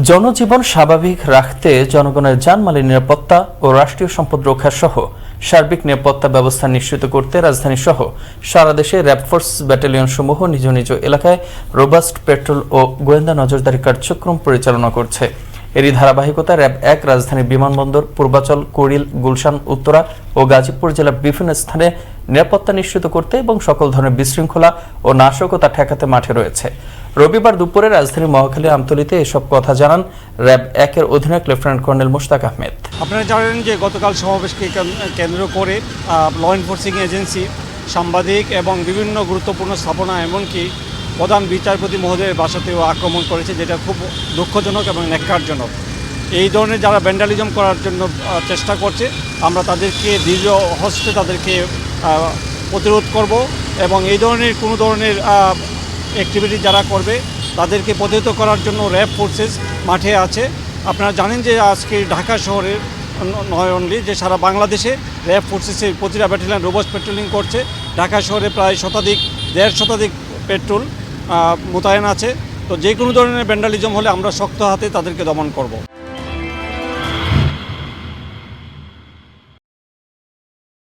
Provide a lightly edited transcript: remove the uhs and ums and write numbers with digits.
জনজীবন স্বাভাবিক রাখতে জনগণের জানমালের নিরাপত্তা ও রাষ্ট্রীয় সম্পদ রক্ষা সহ সার্বিক নিরাপত্তা ব্যবস্থা নিশ্চিত করতে রাজধানী সহ সারা দেশে র্যাব ফোর্স ব্যাটালিয়ন সমূহ নিজ নিজ এলাকায় রোবাস্ট পেট্রোল ও গোয়েন্দা নজরদারি কার্যক্রম পরিচালনা করছে। এরই ধারাবাহিকতা র্যাব ১ রাজধানীর বিমানবন্দর, পূর্বাচল, কুড়িল, গুলশান, উত্তরা ও গাজীপুর জেলার বিভিন্ন স্থানে নিরাপত্তা নিশ্চিত করতে এবং সকল ধরনের বিশৃঙ্খলা ও নাশকতা ঠেকাতে মাঠে রয়েছে। রবিবার দুপুরে রাজধানীর মহাখালী আমতলীতে এসব কথা জানান র্যাব ১-এর অধিনায়ক লেফটেন্যান্ট কর্নেল মুশতাক আহমেদ। আপনারা জানেন যে গতকাল সমাবেশকে কেন্দ্র করে ল এনফোর্সিং এজেন্সি, সাংবাদিক এবং বিভিন্ন গুরুত্বপূর্ণ স্থাপনা এমনকি প্রধান বিচারপতি মহোদয়ের বাসাতেও আক্রমণ করেছে, যেটা খুব দুঃখজনক এবং ন্যাক্কারজনক। এই ধরনের যারা ভ্যান্ডালিজম করার জন্য চেষ্টা করছে, আমরা তাদেরকে দৃঢ় হস্তে তাদেরকে প্রতিরোধ করব এবং এই ধরনের কোনো ধরনের অ্যাক্টিভিটি যারা করবে তাদেরকে প্রতিহত করার জন্য র্যাব ফোর্সেস মাঠে আছে। আপনারা জানেন যে আজকে ঢাকা শহরের নয় অনলি, যে সারা বাংলাদেশে র্যাব ফোর্সেসের প্রতিটা ব্যাটালিয়ন রোবাস্ট পেট্রোলিং করছে। ঢাকা শহরে প্রায় 1.5 শতাধিক পেট্রোল মোতায়েন আছে। তো যে কোনো ধরনের ভ্যান্ডালিজম হলে আমরা শক্ত হাতে তাদেরকে দমন করব।